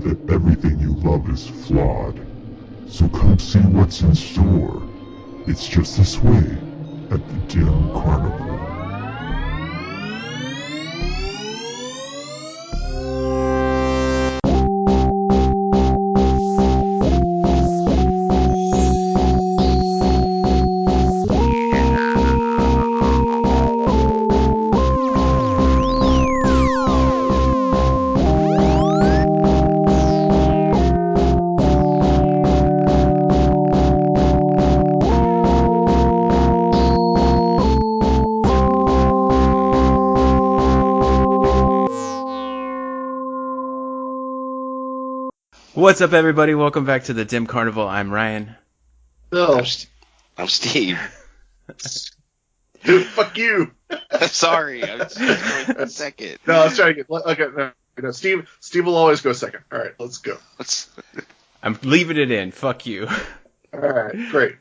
that everything you love is flawed. So come see what's in store. It's just this way at the Dim Carnival. What's up, everybody? Welcome back to the Dim Carnival. I'm Ryan. No. I'm Steve. Dude, fuck you. Sorry, I was just going second. No, let's try again. Okay, no, Steve will always go second. All right, let's go. I'm leaving it in. Fuck you. All right, great.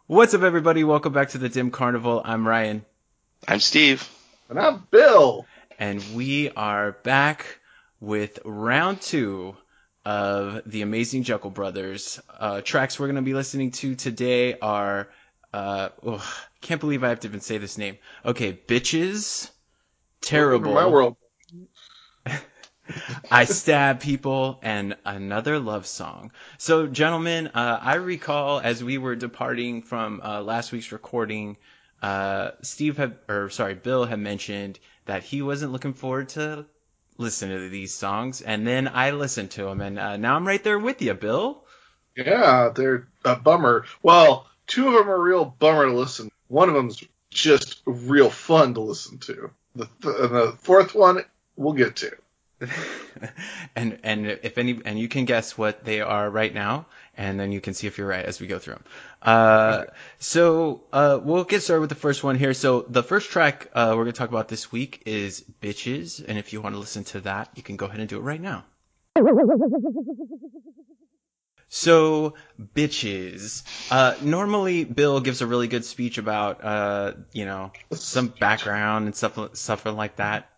What's up, everybody? Welcome back to the Dim Carnival. I'm Ryan. I'm Steve. And I'm Bill. And we are back with round 2 of the Amazing Jeckel Brothers. Tracks we're going to be listening to today are, can't believe I have to even say this name. Okay, Bitches, Terrible, My world. I Stab People, and Another Love Song. So, gentlemen, I recall as we were departing from last week's recording, Bill had mentioned that he wasn't looking forward to listen to these songs, and then I listened to them, and now I'm right there with you, Bill. Yeah, they're a bummer. Well, 2 of them are a real bummer to listen to. One of them's just real fun to listen to. The 4th one we'll get to. and you can guess what they are right now, and then you can see if you're right as we go through them. Okay. So we'll get started with the first one here. So the first track we're going to talk about this week is Bitches, and if you want to listen to that, you can go ahead and do it right now. So, Bitches. Normally, Bill gives a really good speech about, some background and stuff like that.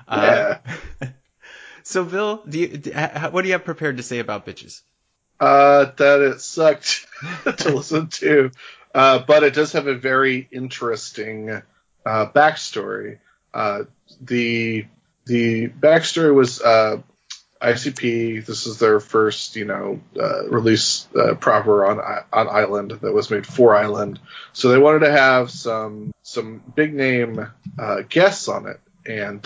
Yeah. So, Bill, what do you have prepared to say about Bitches? That it sucked to listen to, but it does have a very interesting backstory. The backstory was ICP. This is their first, release proper on Island that was made for Island. So they wanted to have some big name guests on it, and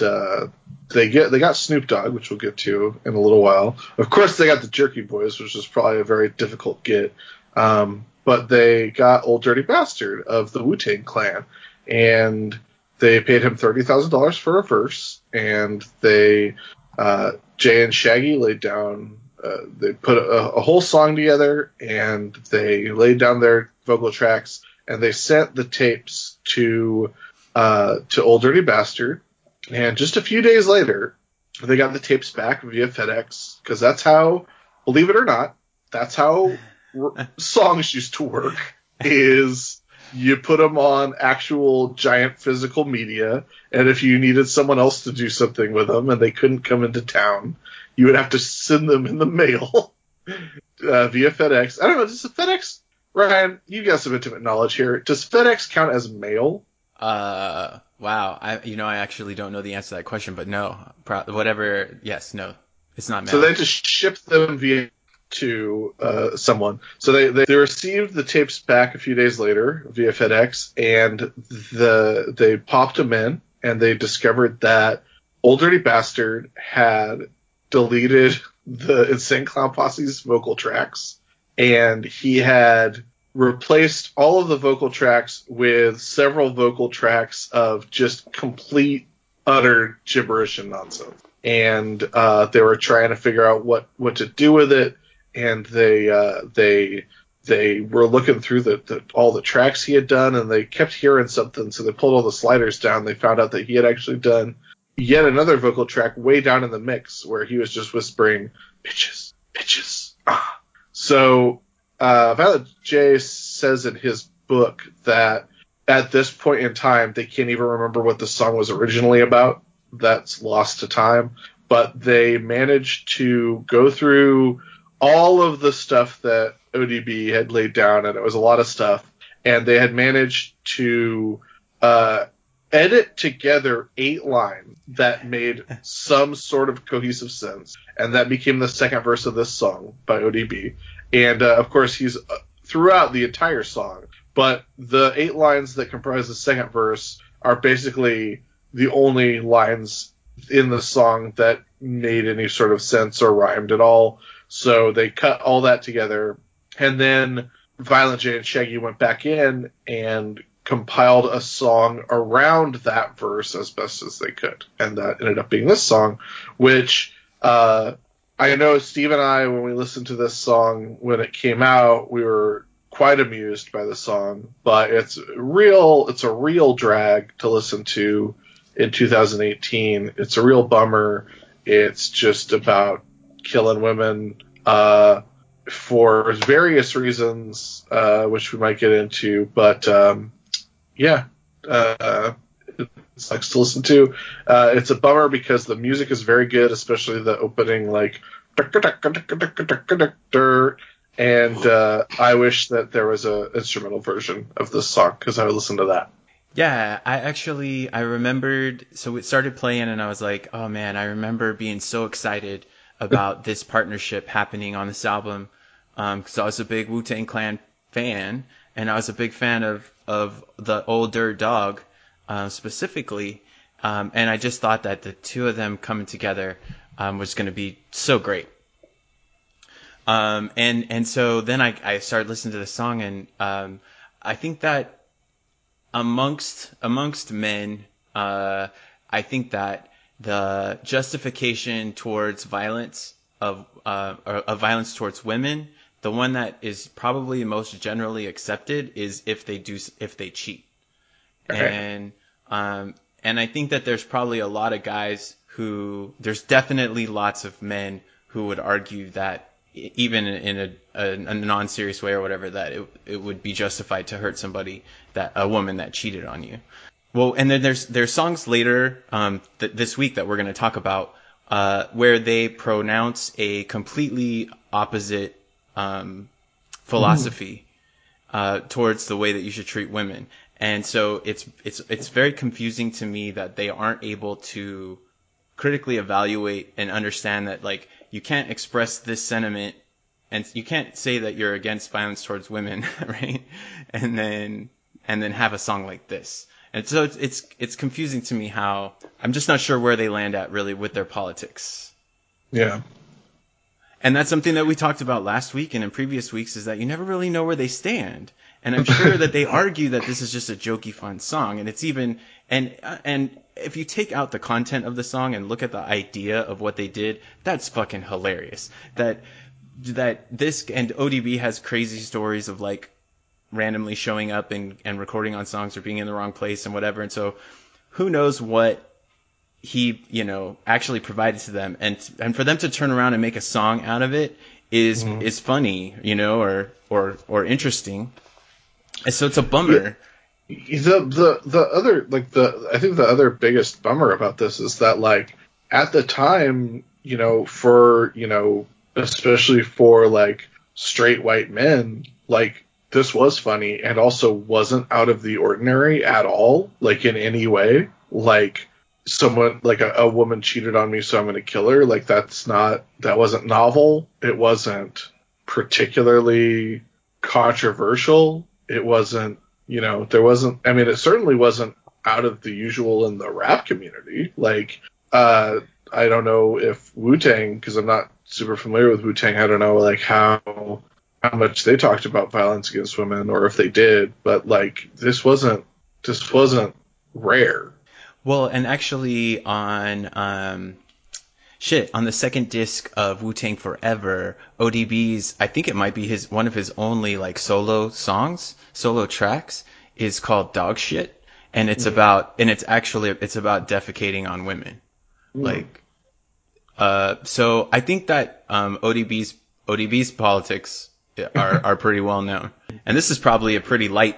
they got Snoop Dogg, which we'll get to in a little while. Of course, they got the Jerky Boys, which is probably a very difficult get. But they got Old Dirty Bastard of the Wu-Tang Clan, and they paid him $30,000 for a verse, and they Jay and Shaggy laid down. They put a whole song together, and they laid down their vocal tracks, and they sent the tapes to Old Dirty Bastard. And just a few days later, they got the tapes back via FedEx, because that's how, believe it or not, that's how songs used to work, is you put them on actual giant physical media, and if you needed someone else to do something with them and they couldn't come into town, you would have to send them in the mail via FedEx. I don't know, does FedEx, Ryan, you got some intimate knowledge here, does FedEx count as mail? Wow. I actually don't know the answer to that question, but no. Yes, no. It's not mail. So they just shipped them to someone. So they received the tapes back a few days later via FedEx, and they popped them in, and they discovered that Old Dirty Bastard had deleted the Insane Clown Posse's vocal tracks, and he had replaced all of the vocal tracks with several vocal tracks of just complete, utter gibberish and nonsense. And they were trying to figure out what to do with it, and they were looking through all the tracks he had done, and they kept hearing something, so they pulled all the sliders down. They found out that he had actually done yet another vocal track way down in the mix where he was just whispering, "Bitches, bitches, ah." So Violet J says in his book that at this point in time, they can't even remember what the song was originally about. That's lost to time. but they managed to go through all of the stuff that ODB had laid down, and it was a lot of stuff, and they had managed to edit together 8 lines that made some sort of cohesive sense, and that became the second verse of this song by ODB. And of course, he's throughout the entire song, but the 8 lines that comprise the second verse are basically the only lines in the song that made any sort of sense or rhymed at all. So they cut all that together, and then Violent J and Shaggy went back in and compiled a song around that verse as best as they could, and that ended up being this song, which I know Steve and I, when we listened to this song when it came out, we were quite amused by the song, but it's a real drag to listen to in 2018. It's a real bummer. It's just about killing women for various reasons, which we might get into, but yeah, it sucks to listen to. It's a bummer because the music is very good, especially the opening, like, and I wish that there was an instrumental version of this song, because I would listen to that. Yeah, I remembered, so it started playing and I was like, oh man, I remember being so excited about this partnership happening on this album, because I was a big Wu-Tang Clan fan, and I was a big fan of the older dog, specifically, and I just thought that the two of them coming together was going to be so great. And so then I started listening to the song, and I think that amongst men, I think that the justification towards violence of violence towards women, the one that is probably most generally accepted is if they cheat. Okay. And I think that there's probably a lot of guys there's definitely lots of men who would argue that even in a non-serious way or whatever, that it would be justified to hurt a woman that cheated on you. Well, and then there's songs later this week that we're going to talk about where they pronounce a completely opposite philosophy towards the way that you should treat women. And so it's very confusing to me that they aren't able to critically evaluate and understand that, like, you can't express this sentiment and you can't say that you're against violence towards women, right? And then have a song like this. And so it's confusing to me how I'm just not sure where they land at really with their politics. Yeah. And that's something that we talked about last week and in previous weeks, is that you never really know where they stand. And I'm sure that they argue that this is just a jokey, fun song. And it's even, and if you take out the content of the song and look at the idea of what they did, that's fucking hilarious. That this, and ODB has crazy stories of, like, randomly showing up and recording on songs or being in the wrong place and whatever. And so who knows what he, actually provided to them. And for them to turn around and make a song out of it is funny, or interesting. And so it's a bummer. The other, like, I think the other biggest bummer about this is that, like, at the time, especially for, like, straight white men, like, this was funny and also wasn't out of the ordinary at all, like, in any way. Like, someone, like, a woman cheated on me, so I'm going to kill her. Like, that wasn't novel. It wasn't particularly controversial. It wasn't, it certainly wasn't out of the usual in the rap community. Like, I don't know if Wu-Tang, because I'm not super familiar with Wu-Tang, I don't know, like, how much they talked about violence against women, or if they did, but, like, this wasn't rare. Well, and actually on the second disc of Wu-Tang Forever, ODB's, I think it might be one of his only, like, solo tracks is called Dog Shit, and it's about defecating on women. Like, so I think that ODB's politics are pretty well known, and this is probably a pretty light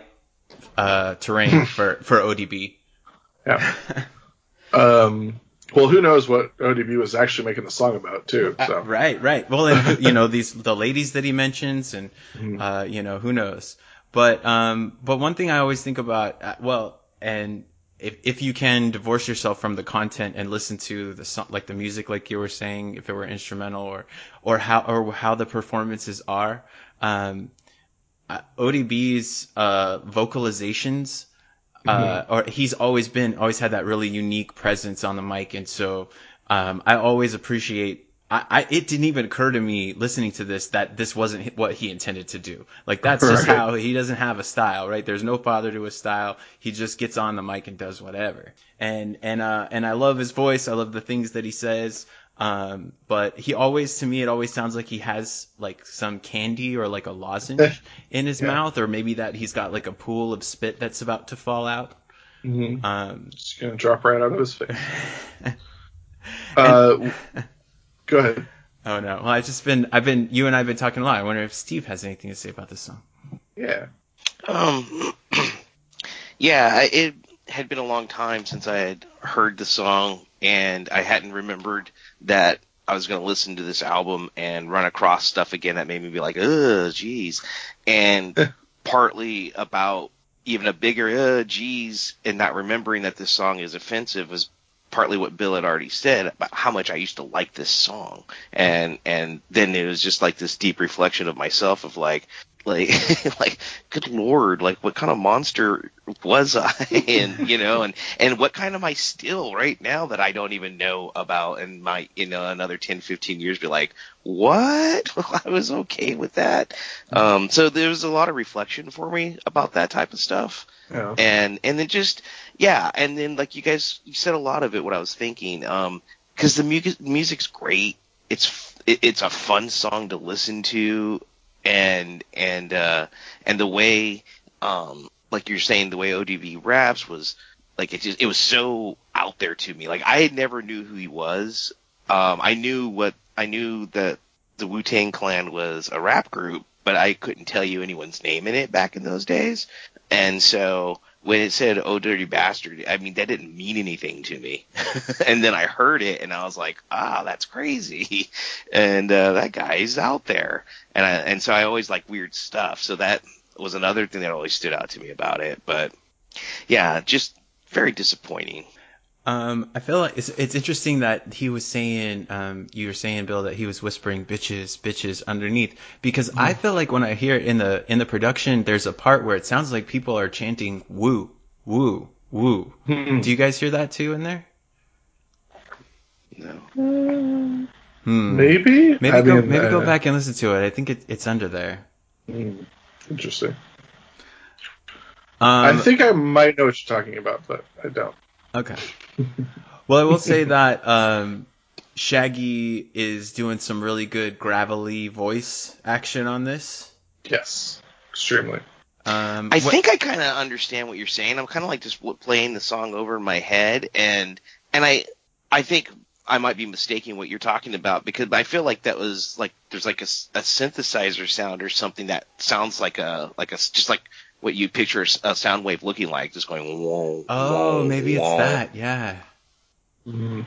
terrain for ODB. Yeah. Well, who knows what ODB was actually making the song about too? So Right. Well, and the ladies that he mentions, and who knows? But one thing I always think about, and if you can divorce yourself from the content and listen to the song, like the music, like you were saying, if it were instrumental or how the performances are, ODB's vocalizations. Or he's always had that really unique presence on the mic, and so I always appreciate. It didn't even occur to me listening to this that this wasn't what he intended to do. Like that's just how he doesn't have a style, right? There's no father to his style. He just gets on the mic and does whatever. And I love his voice. I love the things that he says. But to me, it always sounds like he has like some candy or like a lozenge in his mouth, or maybe that he's got like a pool of spit that's about to fall out. Just gonna drop right out of his face. Go ahead. Oh no. Well, you and I've been talking a lot. I wonder if Steve has anything to say about this song. Yeah. Yeah, it had been a long time since I had heard the song, and I hadn't remembered that I was going to listen to this album and run across stuff again that made me be like, ugh, geez. And partly about even a bigger, geez, and not remembering that this song is offensive was partly what Bill had already said about how much I used to like this song. And then it was just like this deep reflection of myself of like, good Lord, like what kind of monster was I? and what kind am I still right now that I don't even know about, and might, another 10, 15 years be like, what? I was okay with that. So there was a lot of reflection for me about that type of stuff. Yeah. And then just, and then like you said a lot of it, what I was thinking, cause the music's great. It's a fun song to listen to. And the way, like you're saying, the way ODB raps was like, it was so out there to me. Like I never knew who he was. I knew that the Wu-Tang Clan was a rap group, but I couldn't tell you anyone's name in it back in those days. And so when it said "Oh Dirty Bastard," I mean, that didn't mean anything to me. And then I heard it and I was like, that's crazy. And that guy's out there. And so I always like weird stuff. So that was another thing that always stood out to me about it. But yeah, just very disappointing. I feel like it's interesting that he was saying, you were saying, Bill, that he was whispering bitches underneath, because I feel like when I hear it in the production, there's a part where it sounds like people are chanting woo, woo, woo. Do you guys hear that too in there? No. Maybe go back and listen to it. I think it's under there. Interesting. I think I might know what you're talking about, but I don't. Okay. Well, I will say that Shaggy is doing some really good gravelly voice action on this. Yes, extremely. I think I kind of understand what you're saying. I'm kind of like just playing the song over in my head, and I think I might be mistaking what you're talking about, because I feel like that was like there's like a synthesizer sound or something that sounds like a just like what you picture a sound wave looking like, just going whoa. Oh, maybe it's that. Yeah. Mm-hmm.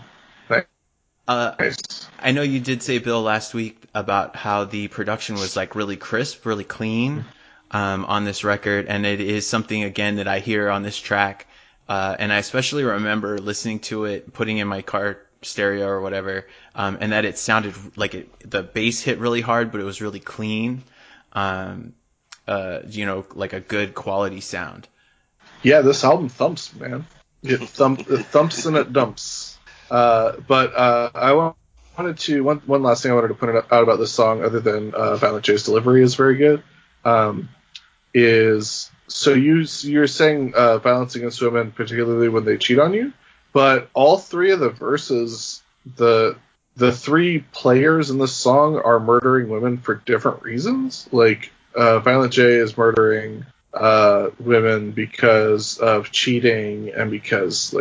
Nice. I know you did say, Bill, last week about how the production was like really crisp, really clean on this record, and it is something again that I hear on this track, and I especially remember listening to it, putting in my car stereo or whatever, and that it sounded like the bass hit really hard, but it was really clean. Like a good quality sound. Yeah, this album thumps, man. It thumps and it dumps. But I wanted to one last thing I wanted to point out about this song, other than Violent J's delivery is very good. Is so you're saying violence against women, particularly when they cheat on you, but all three of the verses, the three players in this song are murdering women for different reasons. Like Violent J is murdering women because of cheating and because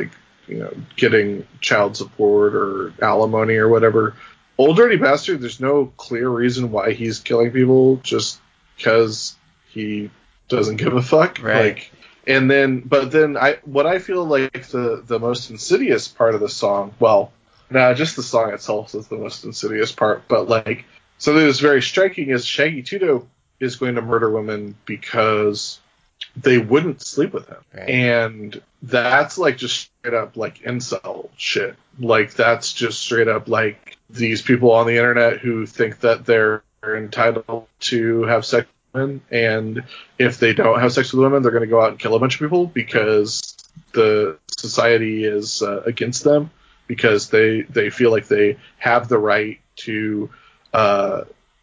getting child support or alimony or whatever. Old Dirty Bastard, there's no clear reason why he's killing people, just because he doesn't give a fuck. Right. Like But then what I feel like the most insidious part of the song, well, no, just the song itself is the most insidious part, but like something that's very striking is Shaggy Tudo is going to murder women because they wouldn't sleep with him. Right. And that's like just straight up like incel shit. Like that's just straight up like these people on the internet who think that they're entitled to have sex with women, and if they don't have sex with women, they're going to go out and kill a bunch of people because the society is against them, because they feel like they have the right to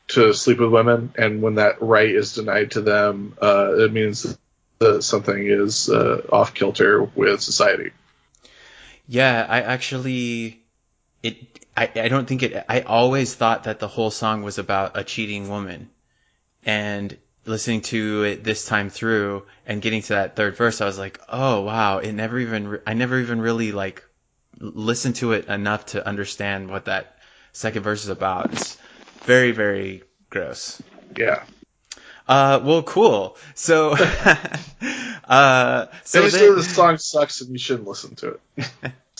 sleep with women, and when that right is denied to them, it means that something is off kilter with society. Yeah, I actually, I don't think it. I always thought that the whole song was about a cheating woman, and listening to it this time through and getting to that third verse, I was like, oh wow, I never even really like listened to it enough to understand what that second verse is about. It's very, very gross. Yeah. Well, cool. So, Basically, the song sucks and you shouldn't listen to it.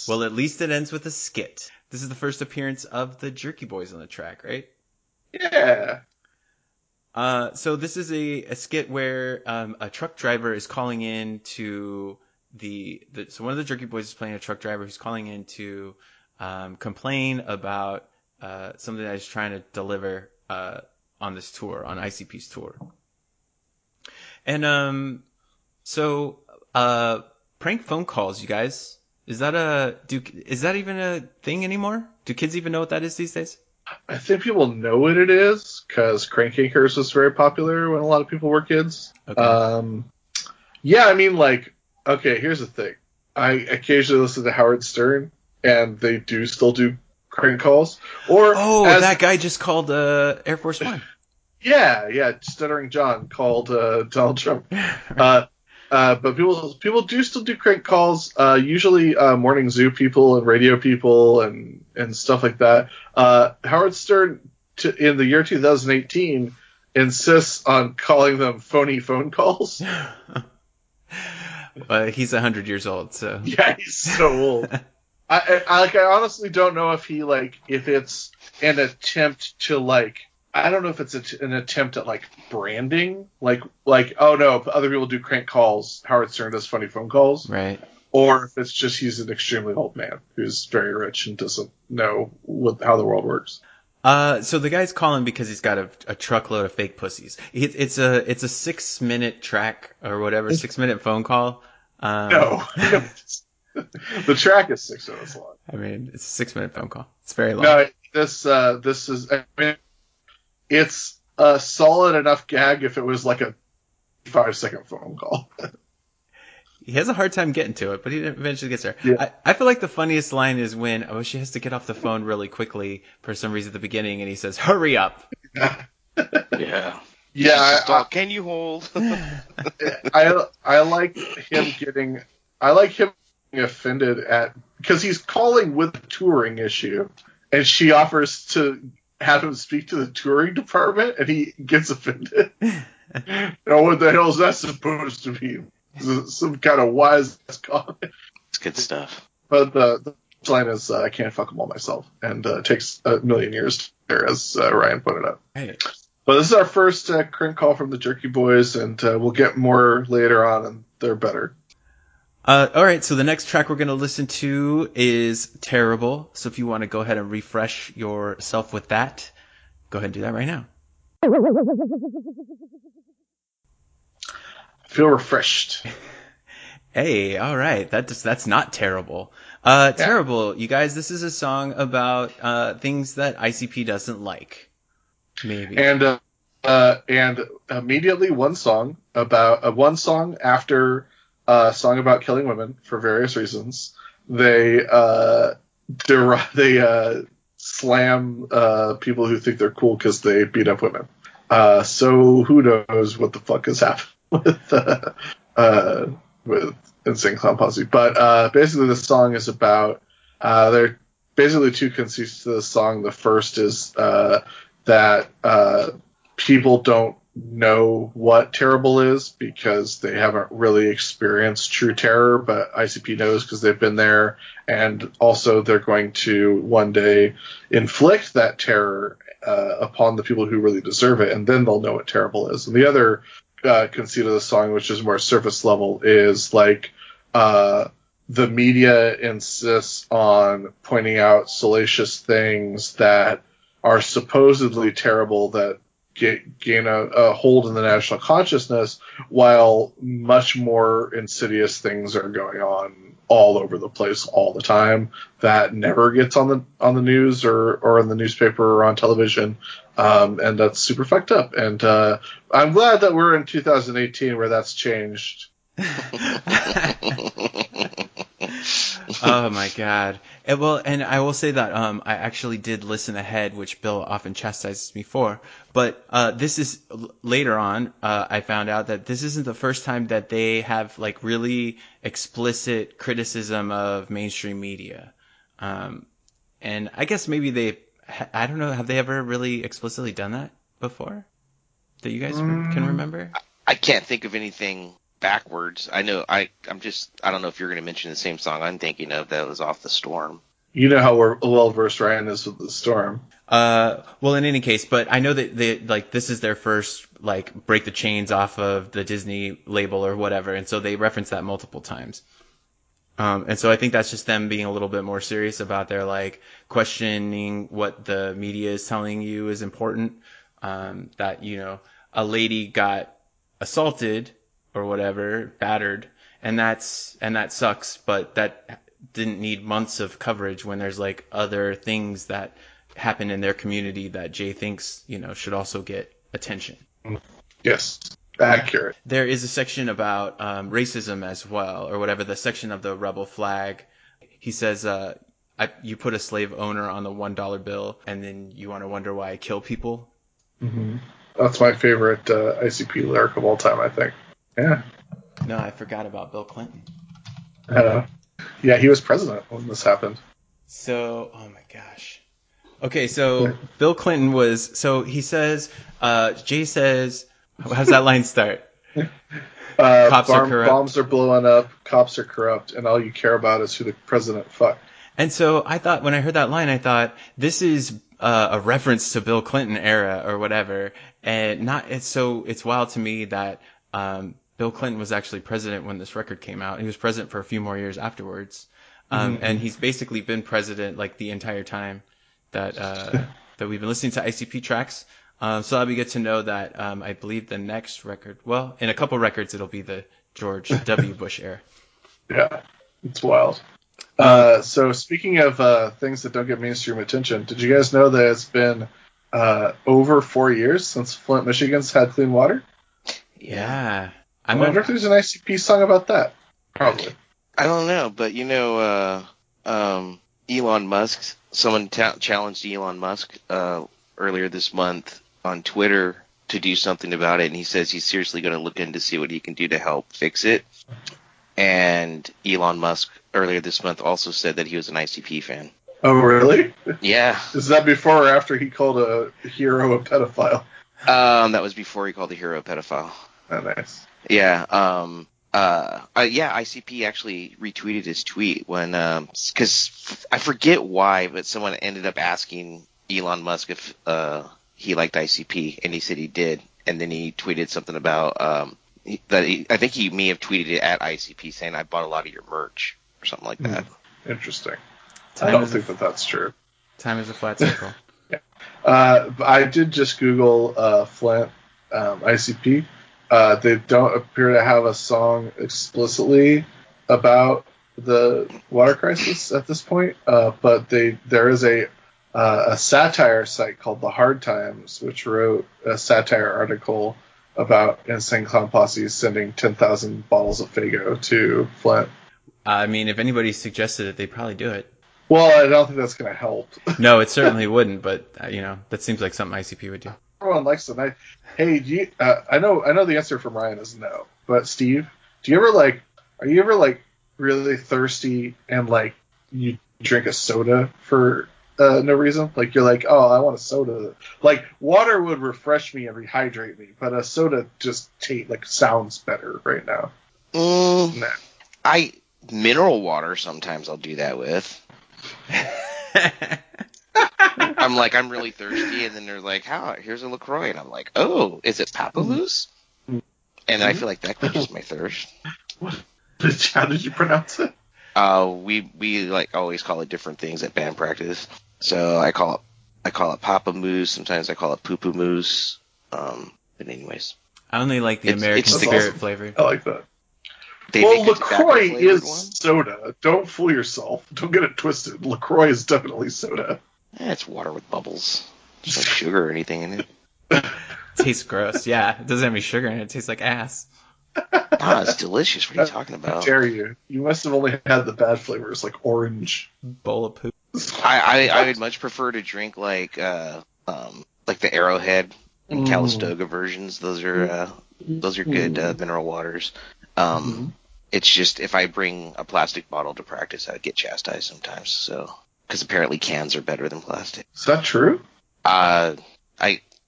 Well, at least it ends with a skit. This is the first appearance of the Jerky Boys on the track, right? Yeah. So this is a skit where a truck driver is calling in to so one of the Jerky Boys is playing a truck driver who's calling in to complain about something that he's trying to deliver on this tour, on ICP's tour. And prank phone calls, you guys. Is that even a thing anymore? Do kids even know what that is these days? I think people know what it is because Crank Yankers was very popular when a lot of people were kids. Okay. Yeah, I mean, like, okay, here's the thing. I occasionally listen to Howard Stern, and they still do crank calls. That guy just called Air Force One. Yeah, Stuttering John called Donald Trump. But people do still do crank calls. Usually morning zoo people and radio people and stuff like that. Howard Stern in the year 2018 insists on calling them phony phone calls. He's 100 years old, so yeah, he's so old. I honestly don't know if it's an attempt to I don't know if it's an attempt at branding, oh no, other people do crank calls, Howard Stern does funny phone calls, right? Or if it's just he's an extremely old man who's very rich and doesn't know how the world works. So the guy's calling because he's got a truckload of fake pussies. It's a 6-minute track or whatever, 6-minute phone call. No. The track is 6 minutes long. I mean, it's a 6-minute phone call. It's very long. No, this is. I mean, it's a solid enough gag if it was like a 5-second phone call. He has a hard time getting to it, but he eventually gets there. Yeah. I feel like the funniest line is when she has to get off the phone really quickly for some reason at the beginning, and he says, "Hurry up." Yeah. Yeah. Can you hold? I like him getting offended because he's calling with a touring issue, and she offers to have him speak to the touring department, and he gets offended. Now, what the hell is that supposed to be? Some kind of wise comment. It's good stuff. But the line is, I can't fuck them all myself, and it takes a million years there, as Ryan pointed out. Right. But this is our first crank call from the Jerky Boys, and we'll get more later on, and they're better. All right, so the next track we're going to listen to is Terrible. So if you want to go ahead and refresh yourself with that, go ahead and do that right now. Feel refreshed. Hey, all right. That's not terrible. Terrible, you guys. This is a song about things that ICP doesn't like. Maybe. And immediately one song after a song about killing women for various reasons, they slam people who think they're cool because they beat up women. So who knows what the fuck has happened with Insane Clown Posse. But basically the song is about there are basically two conceits to the song. The first is that people don't know what terrible is because they haven't really experienced true terror, but ICP knows because they've been there, and also they're going to one day inflict that terror upon the people who really deserve it, and then they'll know what terrible is. And the other conceit of the song, which is more surface level, is like the media insists on pointing out salacious things that are supposedly terrible that gain a hold in the national consciousness, while much more insidious things are going on all over the place all the time that never gets on the news or in the newspaper or on television, and that's super fucked up. And I'm glad that we're in 2018 where that's changed. Oh my God. And I will say that I actually did listen ahead, which Bill often chastises me for. But this is later on. I found out that this isn't the first time that they have like really explicit criticism of mainstream media. And I guess maybe I don't know. Have they ever really explicitly done that before that you guys can remember? I can't think of anything backwards. I know I don't know if you're going to mention the same song I'm thinking of that was off The Storm. You know how well versed Ryan is with The Storm. Well, in any case, but I know that this is their first like break the chains off of the Disney label or whatever, and so they reference that multiple times. And so I think that's just them being a little bit more serious about their like questioning what the media is telling you is important. That a lady got assaulted or whatever, battered, and that sucks, but that didn't need months of coverage when there's like other things that happen in their community that Jay thinks, should also get attention. Yes, accurate. There is a section about racism as well, or whatever, the section of the rebel flag. He says, you put a slave owner on the $1 bill, and then you want to wonder why I kill people. Mm-hmm. That's my favorite ICP lyric of all time, I think. Yeah. No, I forgot about Bill Clinton. Yeah, he was president when this happened. So, oh my gosh. Okay, so Bill Clinton was, so he says, Jay says, how's that line start? Cops are corrupt. Bombs are blowing up, cops are corrupt, and all you care about is who the president fucked. And so I thought, when I heard that line, I thought, this is a reference to Bill Clinton era or whatever. And it's wild to me that Bill Clinton was actually president when this record came out. He was president for a few more years afterwards. And he's basically been president like the entire time that we've been listening to ICP tracks. So that'll be good to know that I believe the next record, well, in a couple records, it'll be the George W. Bush era. Yeah, it's wild. So speaking of things that don't get mainstream attention, did you guys know that it's been over 4 years since Flint, Michigan's had clean water? Yeah. I wonder if there's an ICP song about that. Probably. I don't know, but Elon Musk, someone challenged Elon Musk earlier this month on Twitter to do something about it, and he says he's seriously going to look in to see what he can do to help fix it. And Elon Musk earlier this month also said that he was an ICP fan. Oh, really? Yeah. Is that before or after he called a hero a pedophile? That was before he called a hero a pedophile. Oh, nice. Yeah. ICP actually retweeted his tweet when, because I forget why, but someone ended up asking Elon Musk if he liked ICP, and he said he did, and then he tweeted something about I think he may have tweeted it at ICP saying, "I bought a lot of your merch," or something like that. Interesting. I don't think that's true. Time is a flat circle. Yeah. I did just Google Flint ICP. They don't appear to have a song explicitly about the water crisis at this point, but there is a satire site called The Hard Times, which wrote a satire article about Insane Clown Posse sending 10,000 bottles of Faygo to Flint. I mean, if anybody suggested it, they'd probably do it. Well, I don't think that's going to help. No, it certainly wouldn't, but that seems like something ICP would do. Everyone likes the night. Hey, I know the answer from Ryan is no, but Steve, are you ever really thirsty and like you drink a soda for no reason. Like you're like, oh, I want a soda. Like water would refresh me and rehydrate me, but a soda just sounds better right now. Nah. Mineral water sometimes I'll do that with. I'm like, I'm really thirsty, and then they're like, how? Here's a LaCroix, and I'm like, oh, is it Papamoose? And then I feel like that quenches my thirst. How did you pronounce it? We like always call it different things at band practice. So I call it Papamoose. Sometimes I call it Poo Poo Moose. But anyways, I only like the American Spirit flavor. I like that. Well, LaCroix is soda. Don't fool yourself. Don't get it twisted. LaCroix is definitely soda. It's water with bubbles. There's no sugar or anything in it. Tastes gross. Yeah, it doesn't have any sugar in it. It tastes like ass. It's delicious. What are you talking about? How dare you? You must have only had the bad flavors, like orange. Bowl of poop. I would much prefer to drink like the Arrowhead and Calistoga versions. Those are good mineral waters. It's just if I bring a plastic bottle to practice, I would get chastised sometimes. So because apparently cans are better than plastic. Is that true?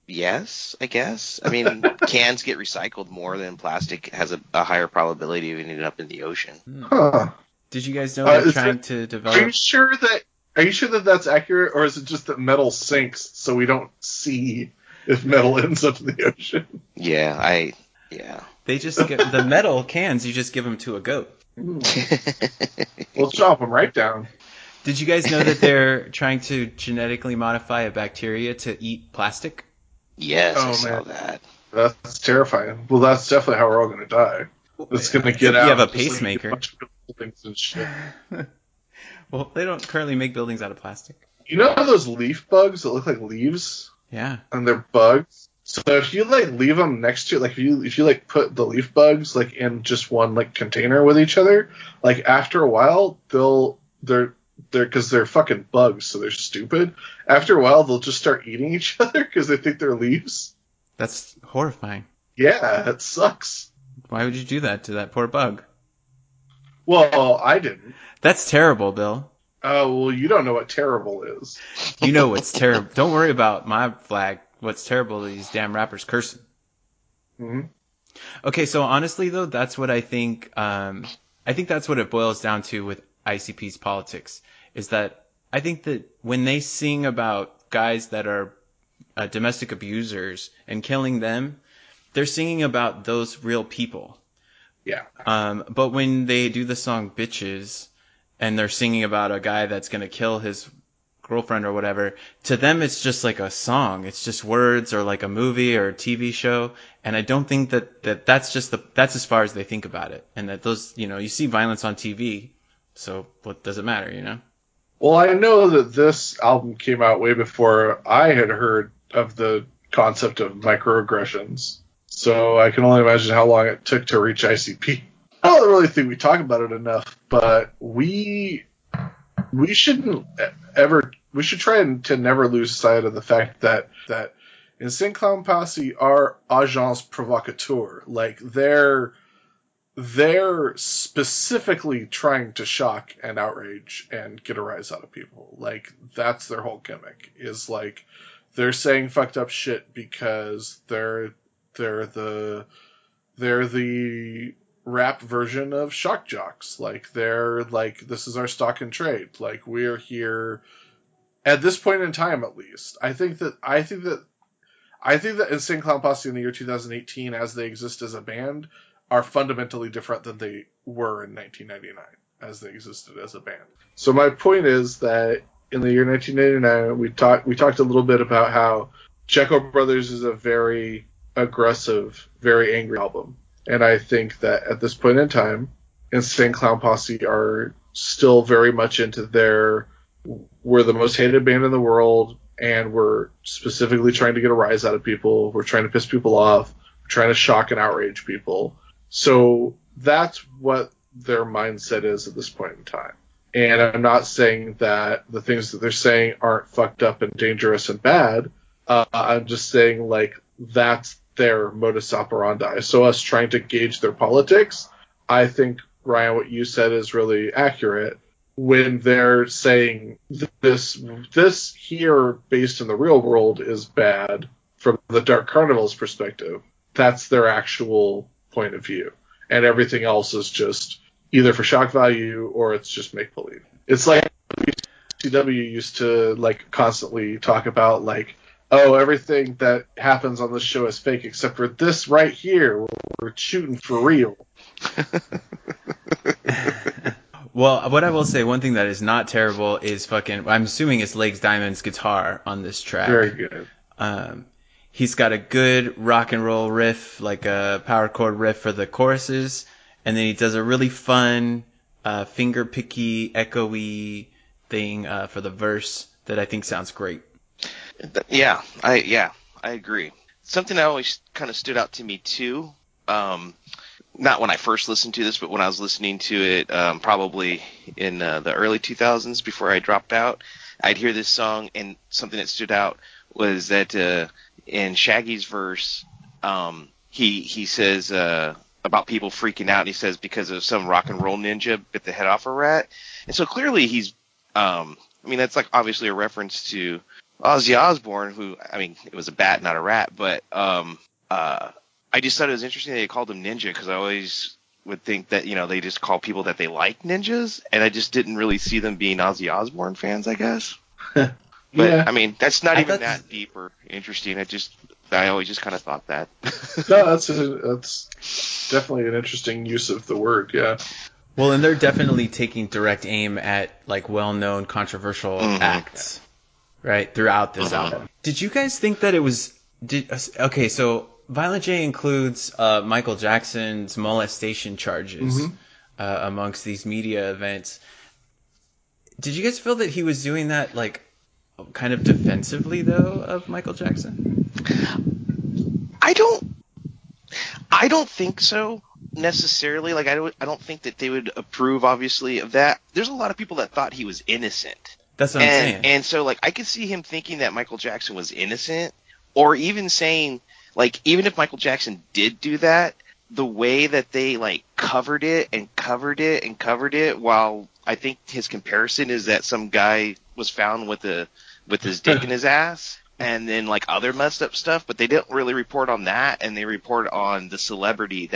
Yes, I guess. I mean, cans get recycled more than plastic has a higher probability of ending up in the ocean. Huh. Did you guys know they're trying to develop? Are you sure that that's accurate, or is it just that metal sinks so we don't see if metal ends up in the ocean? Yeah. They just get the metal cans. You just give them to a goat. We'll chop them right down. Did you guys know that they're trying to genetically modify a bacteria to eat plastic? Yes, I saw that. That's terrifying. Well, that's definitely how we're all going to die. It's going to get out. You have a pacemaker. Buildings and shit. Well, they don't currently make buildings out of plastic. You know those leaf bugs that look like leaves? Yeah. And they're bugs? So if you leave them next to if you put the leaf bugs in just one container with each other, after a while they're because they're fucking bugs, so they're stupid. After a while, they'll just start eating each other because they think they're leaves. That's horrifying. Yeah, it sucks. Why would you do that to that poor bug? Well, I didn't. That's terrible, Bill. Oh, well, you don't know what terrible is. You know what's terrible. Don't worry about my flag. What's terrible is these damn rappers cursing. Mm-hmm. Okay, so honestly, though, that's what I think. I think that's what it boils down to with ICP's politics, is that I think that when they sing about guys that are domestic abusers and killing them, they're singing about those real people. Yeah. But when they do the song Bitches and they're singing about a guy that's going to kill his girlfriend or whatever, to them it's just like a song. It's just words or like a movie or a TV show. And I don't think that's as far as they think about it. And that those, you see violence on TV. So what does it matter, Well, I know that this album came out way before I had heard of the concept of microaggressions. So I can only imagine how long it took to reach ICP. I don't really think we talk about it enough, but we should try to never lose sight of the fact that Insane Clown Posse are agents provocateurs. They're specifically trying to shock and outrage and get a rise out of people. That's their whole gimmick, is they're saying fucked up shit because they're the rap version of shock jocks. They're this is our stock and trade. We're here at this point in time, at least. I think that Insane Clown Posse in the year 2018, as they exist as a band, are fundamentally different than they were in 1999 as they existed as a band. So my point is that in the year 1999, we talked a little bit about how Jeckel Brothers is a very aggressive, very angry album. And I think that at this point in time, Insane Clown Posse are still very much into we're the most hated band in the world, and we're specifically trying to get a rise out of people. We're trying to piss people off. We're trying to shock and outrage people. So that's what their mindset is at this point in time. And I'm not saying that the things that they're saying aren't fucked up and dangerous and bad. I'm just saying that's their modus operandi. So us trying to gauge their politics, I think, Ryan, what you said is really accurate. when they're saying this here based in the real world is bad from the Dark Carnival's perspective. That's their actual point of view, and everything else is just either for shock value or it's just make believe. It's like CW used to like constantly talk about like, oh, everything that happens on this show is fake except for this right here. We're shooting for real. Well, what I will say, one thing that is not terrible is I'm assuming it's Legs Diamond's guitar on this track. Very good. He's got a good rock and roll riff, like a power chord riff for the choruses, and then he does a really fun, finger picky, echoey thing for the verse that I think sounds great. Yeah, I agree. Something that always kind of stood out to me too, not when I first listened to this, but when I was listening to it, probably in the early 2000s before I dropped out, I'd hear this song, and something that stood out was that in Shaggy's verse, he says about people freaking out, and he says because of some rock and roll ninja bit the head off a rat, and so clearly he's, that's like obviously a reference to Ozzy Osbourne, who, it was a bat, not a rat, but I just thought it was interesting that they called him Ninja, because I always would think that, they just call people that they like ninjas, and I just didn't really see them being Ozzy Osbourne fans, I guess. But, yeah. That's not even that deep or interesting. I always just kind of thought that. No, that's definitely an interesting use of the word, yeah. Well, and they're definitely taking direct aim at, like, well-known controversial acts, right, throughout this album. Did you guys think that it was... Okay, so Violent J includes Michael Jackson's molestation charges amongst these media events. Did you guys feel that he was doing that, like, kind of defensively, though, of Michael Jackson? I don't think so necessarily. Like, I don't think that they would approve, obviously, of that. There's a lot of people that thought he was innocent. That's what I'm saying. And so, like, I could see him thinking that Michael Jackson was innocent, or even saying, like, even if Michael Jackson did do that, the way that they, like, covered it and covered it and covered it, while I think his comparison is that some guy was found with his dick in his ass, and then, like, other messed up stuff, but they didn't really report on that, and they report on the celebrity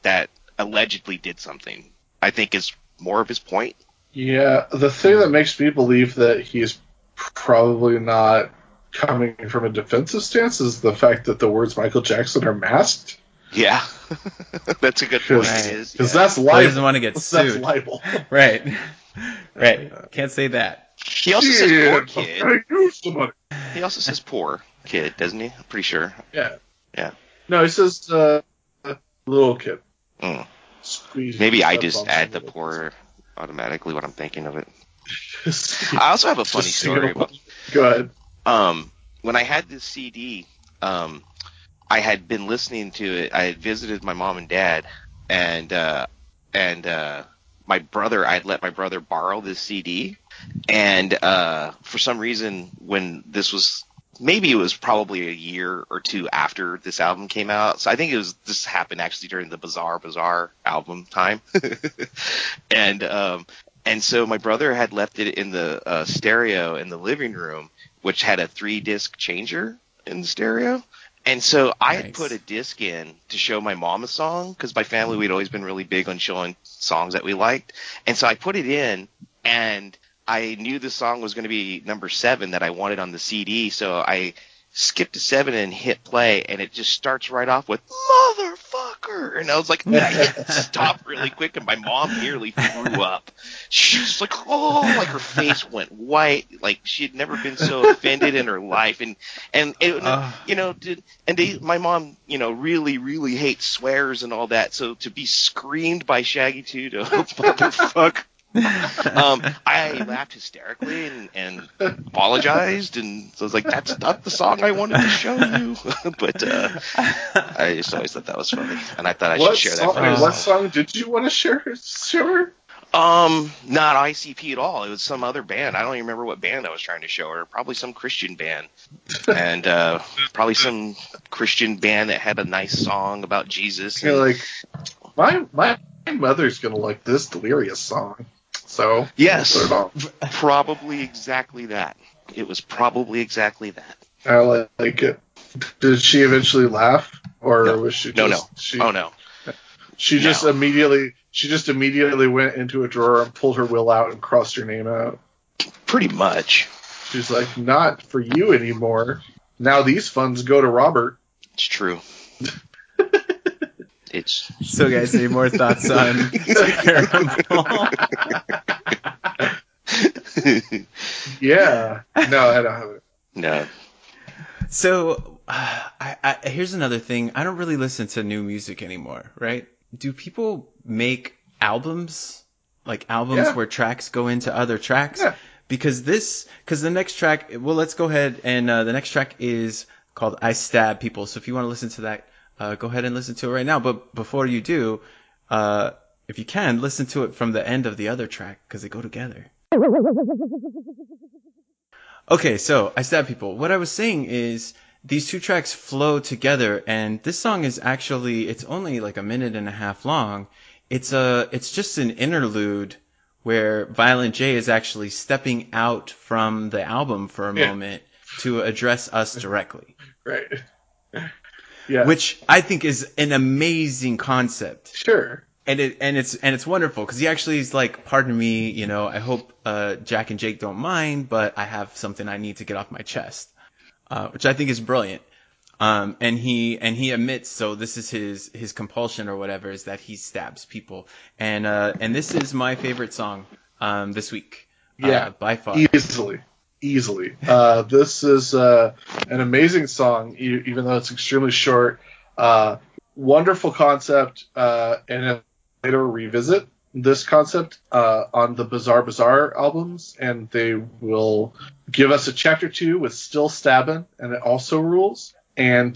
that allegedly did something, I think is more of his point. Yeah, the thing that makes me believe that he's probably not coming from a defensive stance is the fact that the words Michael Jackson are masked. Yeah, that's a good point. Because that's libel. He doesn't want to get sued. That's libel. Right. Can't say that. He also says poor kid. I used the money. He also says poor kid, doesn't he? I'm pretty sure. Yeah. Yeah. No, he says little kid. Maybe I just add the poor automatically when I'm thinking of it. I also have a funny story. Go ahead. When I had this CD, I had been listening to it. I had visited my mom and dad, and my brother. I had let my brother borrow this CD, and for some reason, when this was, maybe it was probably a year or two after this album came out. So I think this happened actually during the Bazaar album time, and so my brother had left it in the stereo in the living room, which had a 3-disc changer in the stereo. And so I had put a disc in to show my mom a song, because my family, we'd always been really big on showing songs that we liked. And so I put it in, and I knew the song was going to be number 7 that I wanted on the CD. So I skipped to 7 and hit play, and it just starts right off with motherfucker. And I was like, I hit stop really quick, and my mom nearly threw up. She was like, oh, like her face went white, like she had never been so offended in her life. My mom, really, really hates swears and all that. So to be screamed by Shaggy 2 to motherfucker. I laughed hysterically and apologized, and so I was like, that's not the song I wanted to show you. But I just always thought that was funny, and I thought I should share that for you. What song did you want to share? Not ICP at all. It was some other band. I don't even remember what band I was trying to show her. Probably some Christian band, and probably some Christian band that had a nice song about Jesus. You're like, my mother's gonna like this Delirious song. So Yes, put it on. probably exactly that. It was probably exactly that. I like it. Did she eventually laugh, or No. was she No, just no. Oh, no. She No. just immediately went into a drawer and pulled her will out and crossed her name out. Pretty much. She's like, not for you anymore. Now these funds go to Robert. It's true. It's So, guys, any more thoughts on Carnival? Yeah. No, I don't have it. no. So, here's another thing. I don't really listen to new music anymore, right? Do people make albums? Like albums Yeah. where tracks go into other tracks? Yeah. Because the next track, well, let's go ahead and the next track is called I Stab People. So if you want to listen to that, go ahead and listen to it right now. But before you do, if you can, listen to it from the end of the other track because they go together. Okay, so I Stab People. What I was saying is these two tracks flow together, and this song is actually, it's only like a minute and a half long. It's just an interlude where Violent J is actually stepping out from the album for a moment to address us directly. Right. Yeah. Which I think is an amazing concept. Sure. And it's wonderful because he actually is like, pardon me, you know, I hope Jack and Jake don't mind, but I have something I need to get off my chest, which I think is brilliant. And he admits, so this is his compulsion or whatever, is that he stabs people. And this is my favorite song this week. By far. Easily. This is an amazing song, even though it's extremely short. Wonderful concept, and a later revisit this concept on the Bizarre albums, and they will give us a chapter 2 with Still Stabbin', and it also rules. And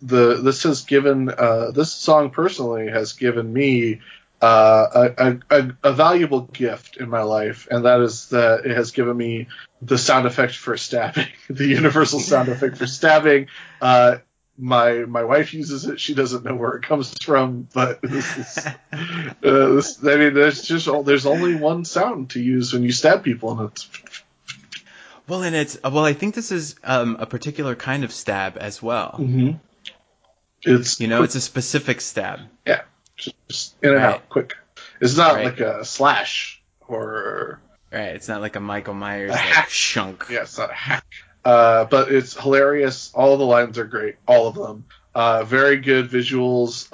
this song personally has given me a valuable gift in my life, and that is that it has given me the sound effect for stabbing, the universal sound effect for stabbing. My wife uses it. She doesn't know where it comes from, but this is, there's only one sound to use when you stab people, and it's. Well, I think this is a particular kind of stab as well. Mm-hmm. It's it's a specific stab. Yeah, just in and out, quick. It's not like a slash or. Right, it's not like a Michael Myers shunk. Yeah, it's not a hack. But it's hilarious. All the lines are great. All of them. Very good visuals.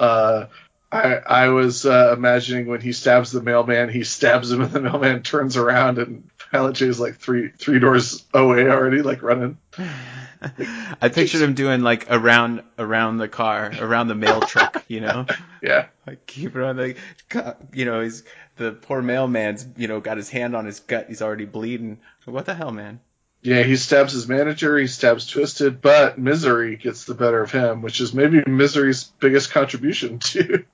I was imagining when he stabs the mailman, he stabs him and the mailman turns around and Violent J is like three doors away already, like running. I pictured him doing like around the car, around the mail truck, you know? Yeah. Like keep it on he's the poor mailman's, got his hand on his gut. He's already bleeding. What the hell, man? Yeah, he stabs his manager, he stabs Twisted, but Misery gets the better of him, which is maybe Misery's biggest contribution to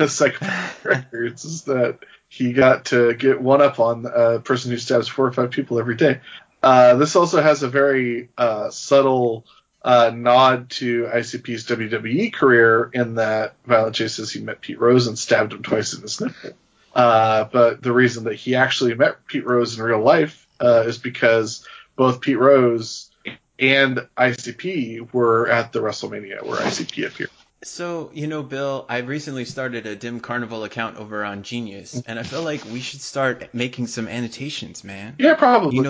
Psychopath Records, is that he got to get one up on a person who stabs 4 or 5 people every day. This also has a very subtle nod to ICP's WWE career in that Violent J says he met Pete Rose and stabbed him twice in his nipple. But the reason that he actually met Pete Rose in real life is because both Pete Rose and ICP were at the WrestleMania where ICP appeared. So, Bill, I recently started a Dim Carnival account over on Genius, and I feel like we should start making some annotations, man. Yeah, probably. You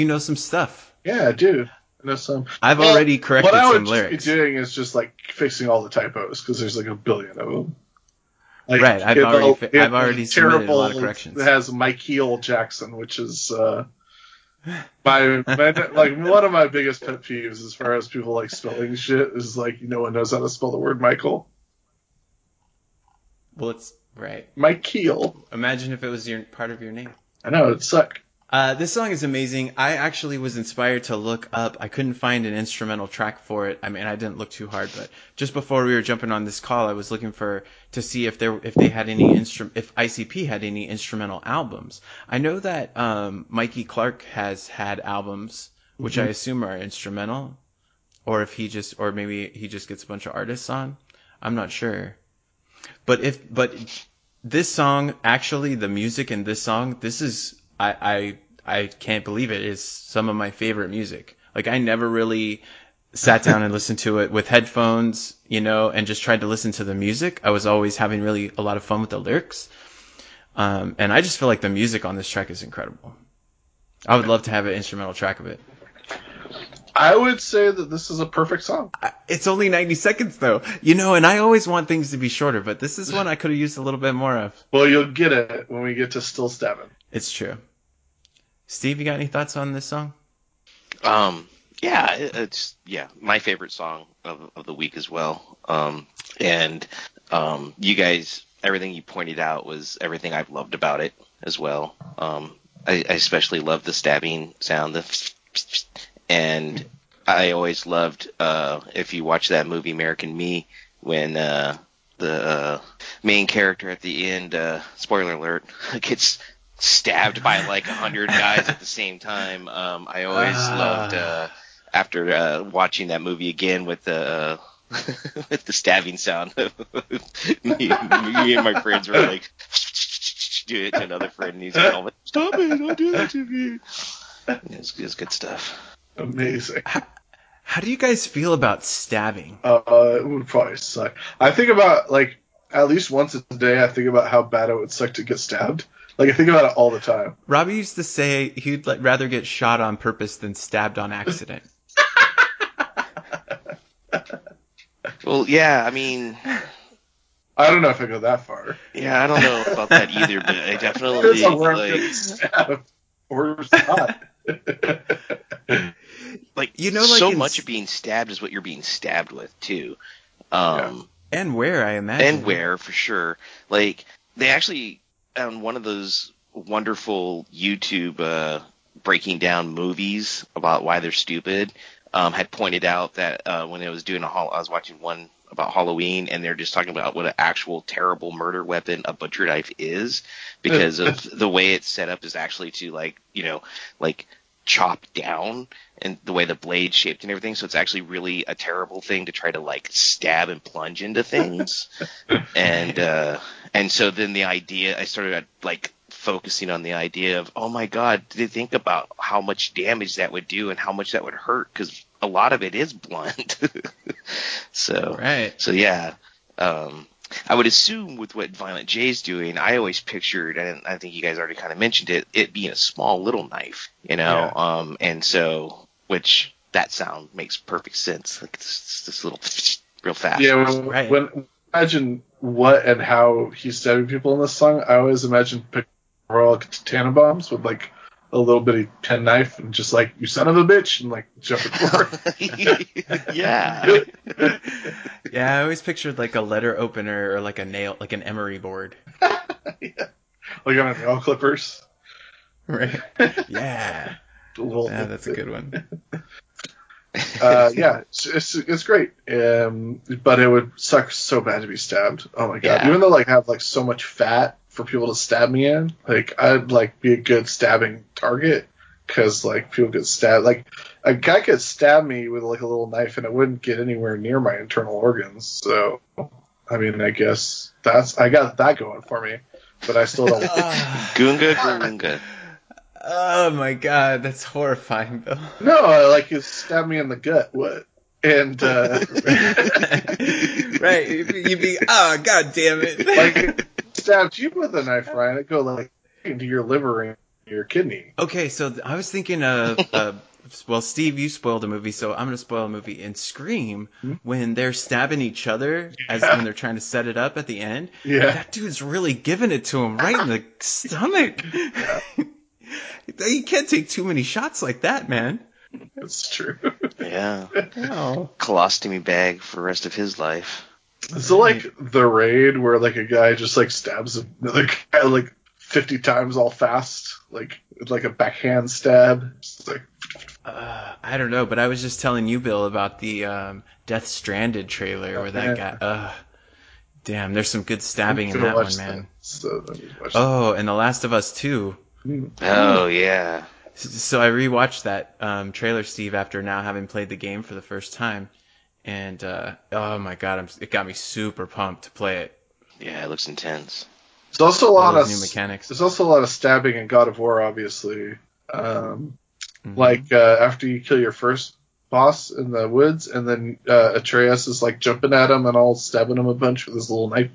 know some stuff. Yeah, I do. I know some. I've already corrected some lyrics. What I would be doing is just like fixing all the typos because there's like a billion of them. Like, right, I've already submitted a lot of corrections. It has Michael Jackson, which is one of my biggest pet peeves as far as people like spelling shit is like no one knows how to spell the word Michael. Well, it's right. Michael. Imagine if it was part of your name. I know, it'd suck. This song is amazing. I actually was inspired to look up. I couldn't find an instrumental track for it. I mean, I didn't look too hard, but just before we were jumping on this call, I was looking to see if they had if ICP had any instrumental albums. I know that Mikey Clark has had albums, which I assume are instrumental, or maybe he just gets a bunch of artists on. I'm not sure. But This song, actually, the music in this song, this is I can't believe it, is some of my favorite music. Like, I never really sat down and listened to it with headphones, and just tried to listen to the music. I was always having really a lot of fun with the lyrics. And I just feel like the music on this track is incredible. I would love to have an instrumental track of it. I would say that this is a perfect song. It's only 90 seconds, though. And I always want things to be shorter, but this is one I could have used a little bit more of. Well, you'll get it when we get to Still Stabbing. It's true. Steve, you got any thoughts on this song? Yeah, it's my favorite song of the week as well. And you guys, everything you pointed out was everything I've loved about it as well. I especially love the stabbing sound, and I always loved, if you watch that movie American Me, when the main character at the end, spoiler alert, gets stabbed by like 100 guys at the same time. I always loved, after watching that movie again with the with the stabbing sound, me and my friends were like, do it to another friend, and he's like, stop it, don't do that to me. It's good stuff. Amazing. How do you guys feel about stabbing? It would probably suck. I think about, like, at least once a day, I think about how bad it would suck to get stabbed. Like, I think about it all the time. Robbie used to say he'd rather get shot on purpose than stabbed on accident. Well, yeah, I mean, I don't know if I go that far. Yeah, I don't know about that either, but I definitely like stabbed or not. Like, like so much of being stabbed is what you're being stabbed with too. And where, I imagine. And where, for sure. Like, they actually, on one of those wonderful YouTube breaking down movies about why they're stupid, had pointed out that when I was doing I was watching one about Halloween, and they're just talking about what an actual terrible murder weapon a butcher knife is, because of the way it's set up is actually to, like, chop down, and the way the blade's shaped and everything. So it's actually really a terrible thing to try to, like, stab and plunge into things. And so then the idea, I started, like, focusing on the idea of, oh my God, did they think about how much damage that would do and how much that would hurt? Because a lot of it is blunt. So yeah. I would assume with what Violent J's doing, I always pictured, and I think you guys already kind of mentioned it being a small little knife, Yeah. And so, which that sound makes perfect sense. Like, it's this little real fast. Yeah, when imagine what and how he's stabbing people in this song, I always imagine Royal Tannenbaums with, like, a little bitty penknife and just, like, you son of a bitch, and, like, jump forward. Yeah. Yeah, I always pictured, like, a letter opener or, like, a nail, like an emery board. Yeah. Like on nail clippers. Right. Yeah. Yeah, that's a good one. Yeah, it's great. But it would suck so bad to be stabbed. Oh my God. Yeah. Even though, like, I have, like, so much fat for people to stab me in, like, I'd, like, be a good stabbing target, because, like, people get stabbed. Like, a guy could stab me with, like, a little knife and it wouldn't get anywhere near my internal organs. So, I mean, I guess I got that going for me, but I still don't. Goonga Goonga. Oh my God, that's horrifying, Bill. No, like, you stab me in the gut. What? And right, you'd be, oh God damn it! Like, stabbed you with a knife, Ryan. It go, like, into your liver and your kidney. Okay, so I was thinking of, well, Steve, you spoiled a movie, so I'm gonna spoil a movie. In Scream, when they're stabbing each other when they're trying to set it up at the end, that dude's really giving it to him right in the stomach. Yeah. You can't take too many shots like that, man. That's true. Yeah. Oh. Colostomy bag for the rest of his life. Is it like The Raid, where, like, a guy just, like, stabs another guy, like, 50 times all fast? Like a backhand stab? It's like... I don't know, but I was just telling you, Bill, about the Death Stranded trailer where that guy... damn, there's some good stabbing in that one, man. And The Last of Us 2. Oh, yeah. So I rewatched that trailer, Steve, after now having played the game for the first time. And, oh my God, it got me super pumped to play it. Yeah, it looks intense. There's also a lot those of new mechanics. There's also a lot of stabbing in God of War, obviously. Like after you kill your first boss in the woods, and then Atreus is like jumping at him and all stabbing him a bunch with his little knife.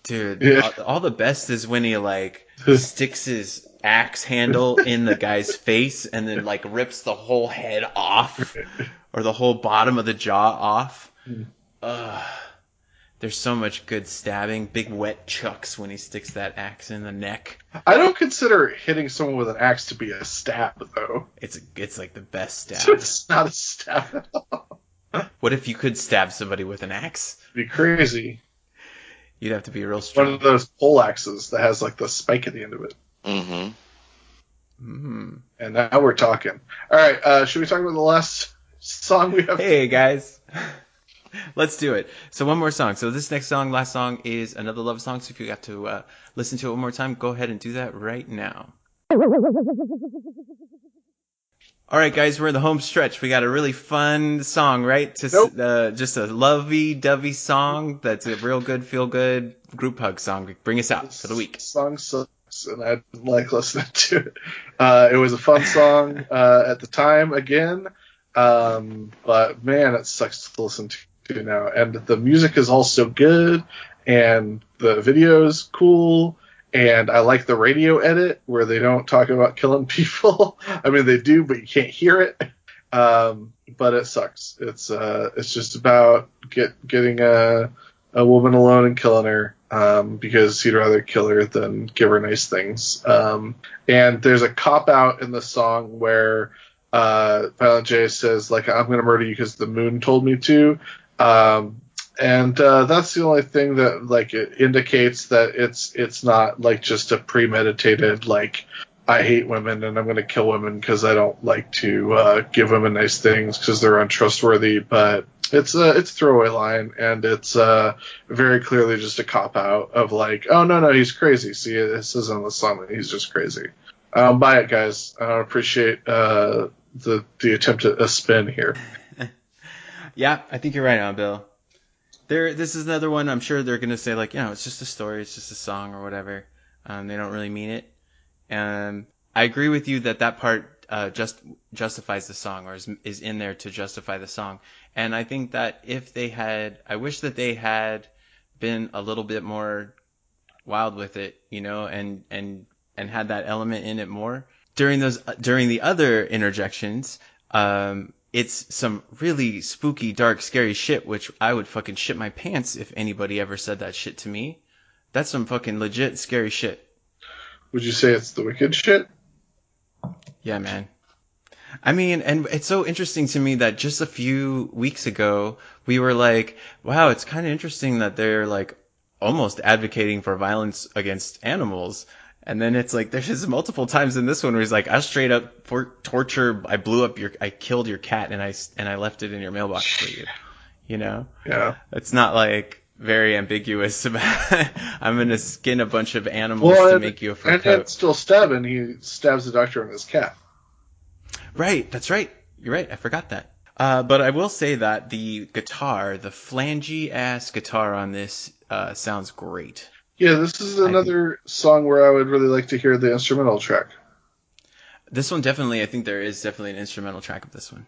Dude, Yeah. all the best is when he like sticks his axe handle in the guy's face and then like rips the whole head off or the whole bottom of the jaw off. There's so much good stabbing. Big wet chucks when he sticks that axe in the neck. I don't consider hitting someone with an axe to be a stab, though. It's like the best stab. It's not a stab at all. What if you could stab somebody with an axe? It'd be crazy. You'd have to be real strong. One of those pole axes that has like the spike at the end of it. Mm-hmm. And now we're talking. All right, should we talk about the last song we have? Hey guys, let's do it. So one more song. So this next song, last song, is another love song. So if you got to listen to it one more time, go ahead and do that right now. All right, guys, we're in the home stretch. We got a really fun song, right? Just a lovey-dovey song that's a real good, feel-good group hug song. Bring us out for the week. The song sucks, and I didn't like listening to it. It was a fun song at the time, again, but man, it sucks to listen to now. And the music is also good, and the video is cool. And I like the radio edit where they don't talk about killing people. I mean, they do, but you can't hear it. But it sucks. It's just about getting a woman alone and killing her because he'd rather kill her than give her nice things. And there's a cop out in the song where Violent J says like, "I'm gonna murder you because the moon told me to." And that's the only thing that like it indicates that it's not like just a premeditated like I hate women and I'm going to kill women because I don't like to give women nice things because they're untrustworthy. But it's a throwaway line, and it's very clearly just a cop out of like, oh no he's crazy. See, it says on the song that he's just crazy. Buy it, guys. I don't appreciate the attempt at a spin here. Yeah, I think you're right on, Bill. This is another one. I'm sure they're gonna say like, it's just a story, it's just a song or whatever. They don't really mean it. I agree with you that part just justifies the song, or is in there to justify the song. And I think that I wish that they had been a little bit more wild with it, and had that element in it more during the other interjections. It's some really spooky, dark, scary shit, which I would fucking shit my pants if anybody ever said that shit to me. That's some fucking legit scary shit. Would you say it's the wicked shit? Yeah, man. I mean, and it's so interesting to me that just a few weeks ago, we were like, wow, it's kind of interesting that they're like almost advocating for violence against animals. And then it's like, there's just multiple times in this one where he's like, I straight up for torture, I killed your cat and I left it in your mailbox for you. Yeah. It's not like very ambiguous about, I'm going to skin a bunch of animals to make you a fur coat. And it's still stabbing. He stabs the doctor and his cat. Right. That's right. You're right. I forgot that. But I will say that the guitar, the flangey ass guitar on this, sounds great. Yeah, this is another song where I would really like to hear the instrumental track. This one definitely, I think there is definitely an instrumental track of this one.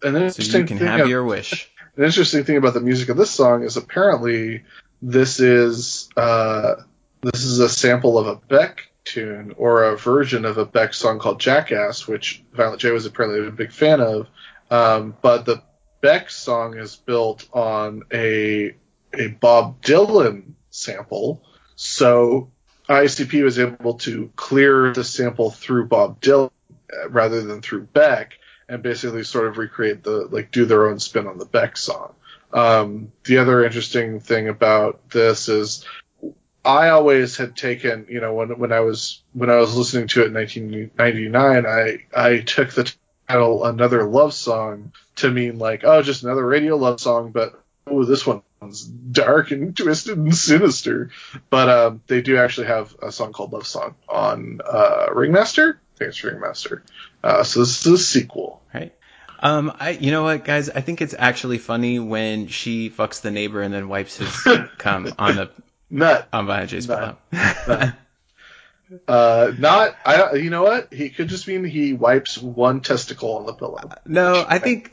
So you can have your wish. An interesting thing about the music of this song is apparently this is a sample of a Beck tune or a version of a Beck song called Jackass, which Violent J was apparently a big fan of. But the Beck song is built on a Bob Dylan sample, so ICP was able to clear the sample through Bob Dylan rather than through Beck, and basically sort of recreate do their own spin on the Beck song. The other interesting thing about this is I always had taken, when I was listening to it in 1999, I took the title "Another Love Song" to mean like, oh, just another radio love song, but this one's dark and twisted and sinister. But they do actually have a song called Love Song on Ringmaster. I think it's Ringmaster. So this is a sequel. Right. You know what, guys? I think it's actually funny when she fucks the neighbor and then wipes his cum on the Nut. on behind Jay's pillow. Nut. You know what? He could just mean he wipes one testicle on the pillow. No, I think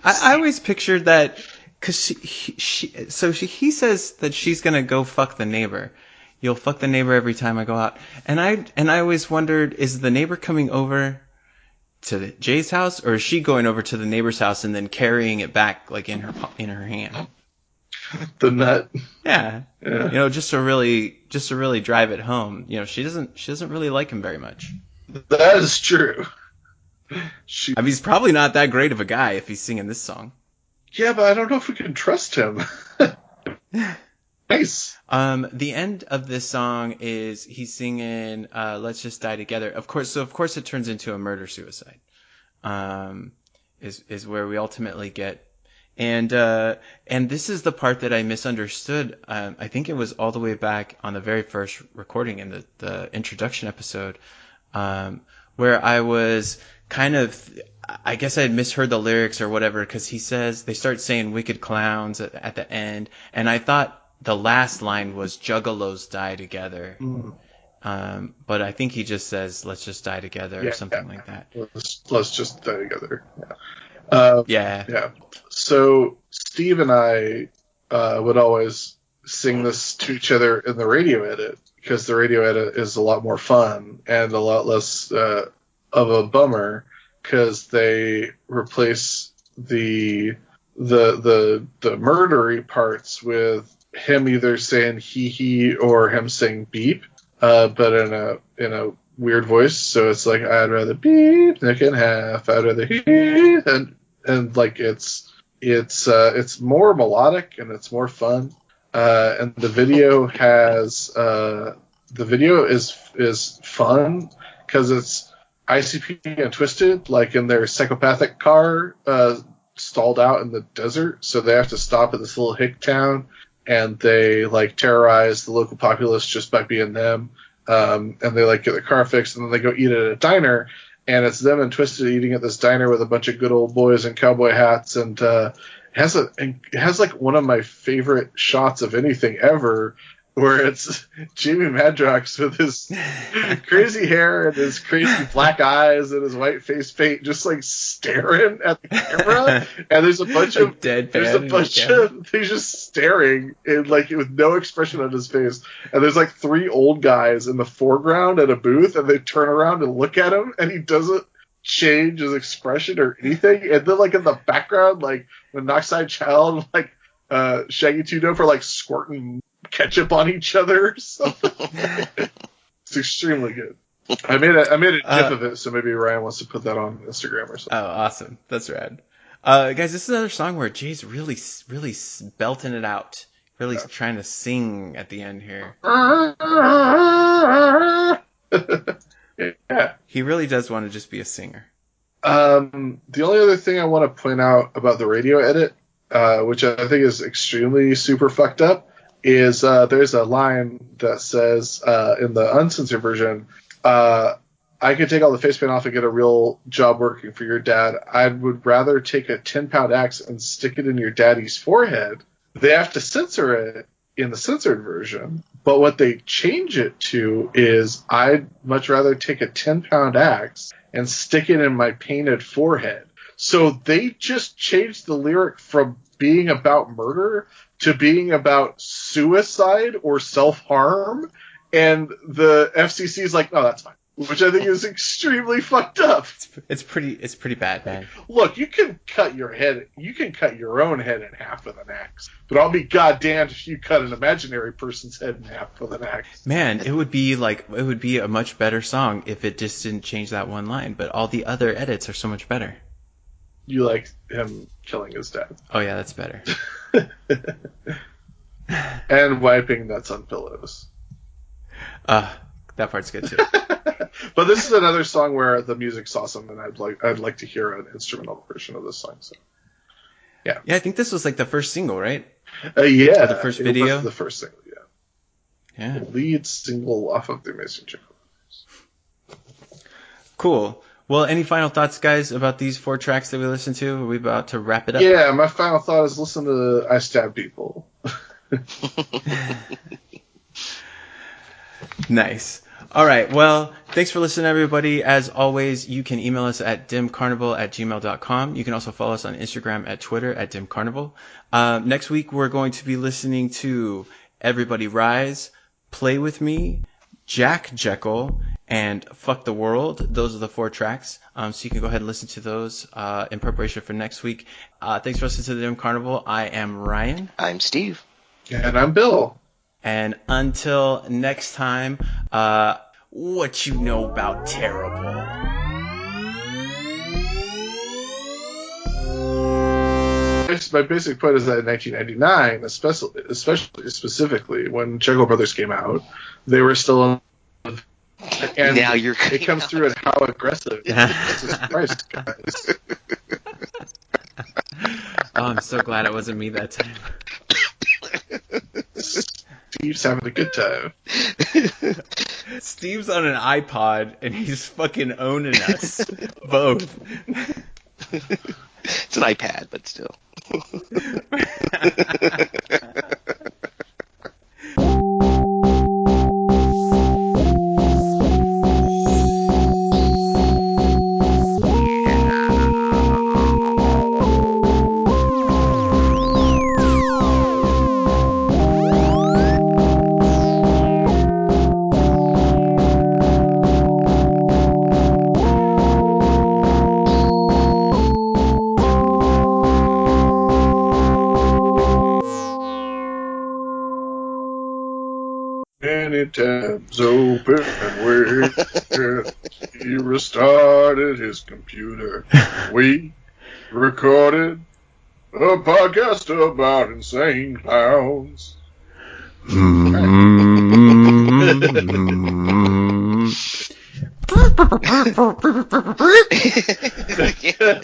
I always pictured that because he says that she's gonna go fuck the neighbor. You'll fuck the neighbor every time I go out, and I always wondered, is the neighbor coming over to Jay's house, or is she going over to the neighbor's house and then carrying it back like in her hand? The nut. Yeah. You know, just to really drive it home. You know, she doesn't really like him very much. That is true. I mean, he's probably not that great of a guy if he's singing this song. Yeah, but I don't know if we can trust him. Nice. The end of this song is he's singing "Let's Just Die Together." Of course it turns into a murder suicide. Is where we ultimately get, and this is the part that I misunderstood. I think it was all the way back on the very first recording in the introduction episode, where I was kind of, I guess I had misheard the lyrics or whatever, because they start saying "wicked clowns" at the end, and I thought the last line was "juggalos die together." But I think he just says "let's just die together" or something like that. Let's just die together. Yeah. Yeah. So Steve and I would always sing this to each other in the radio edit, because the radio edit is a lot more fun and a lot less of a bummer, because they replace the murdery parts with him either saying he or him saying beep, but in a weird voice. So it's like, I'd rather beep Nick in half, I'd rather he, and like it's more melodic and it's more fun. And the video is fun because it's ICP and Twisted, like in their psychopathic car, stalled out in the desert, so they have to stop at this little hick town, and they like terrorize the local populace just by being them. And they like get their car fixed, and then they go eat at a diner, and it's them and Twisted eating at this diner with a bunch of good old boys in cowboy hats, and it has like one of my favorite shots of anything ever, where it's Jamie Madrox with his crazy hair and his crazy black eyes and his white face paint, just like staring at the camera. And there's a bunch of he's just staring and like with no expression on his face. And there's like three old guys in the foreground at a booth, and they turn around and look at him, and he doesn't change his expression or anything. And then like in the background, like when Knockside Child, like Shaggy 2 Dope are like squirting ketchup on each other or something. It's extremely good. I made a gif of it, so maybe Ryan wants to put that on Instagram or something. Oh, awesome. That's rad. Guys, this is another song where Jay's really belting it out. Really trying to sing at the end here. Yeah. He really does want to just be a singer. The only other thing I want to point out about the radio edit, which I think is extremely super fucked up, is there's a line that says in the uncensored version, I could take all the face paint off and get a real job working for your dad. I would rather take a 10-pound axe and stick it in your daddy's forehead. They have to censor it in the censored version, but what they change it to is, I'd much rather take a 10-pound axe and stick it in my painted forehead. So they just changed the lyric from being about murder to being about suicide or self-harm, and the FCC is like, no, that's fine. Which I think is extremely fucked up. It's pretty bad, man. Look, you can cut your own head in half with an axe, but I'll be goddamned if you cut an imaginary person's head in half with an axe. Man, it would be a much better song if it just didn't change that one line, but all the other edits are so much better. You like him killing his dad. Oh yeah, that's better. And wiping nuts on pillows. That part's good too. But this is another song where the music's awesome, and I'd like to hear an instrumental version of this song. So, yeah. Yeah, I think this was like the first single, right? Yeah. Or the first video. The first single, yeah. Yeah. The lead single off of the Amazing Jacko. Cool. Well, any final thoughts, guys, about these 4 tracks that we listened to? Are we about to wrap it up? Yeah, my final thought is listen to I Stab People. Nice. All right. Well, thanks for listening, everybody. As always, you can email us at dimcarnival@gmail.com. You can also follow us on Instagram at Twitter at dimcarnival. Next week, we're going to be listening to Everybody Rise, Play With Me, Jake Jeckel, and Fuck the World. Those are the 4 tracks. So you can go ahead and listen to those in preparation for next week. Thanks for listening to the Dim Carnival. I am Ryan. I'm Steve. And I'm Bill. And until next time, what you know about terrible? My basic point is that in 1999, especially specifically when Jeckel Brothers came out, they were still and now you're it comes through at how aggressive. Jesus Christ, guys. Oh, I'm so glad it wasn't me that time. Steve's having a good time. Steve's on an iPod and he's fucking owning us both. It's an iPad, but still. Many tabs open where he restarted his computer. We recorded a podcast about insane clowns. Yeah.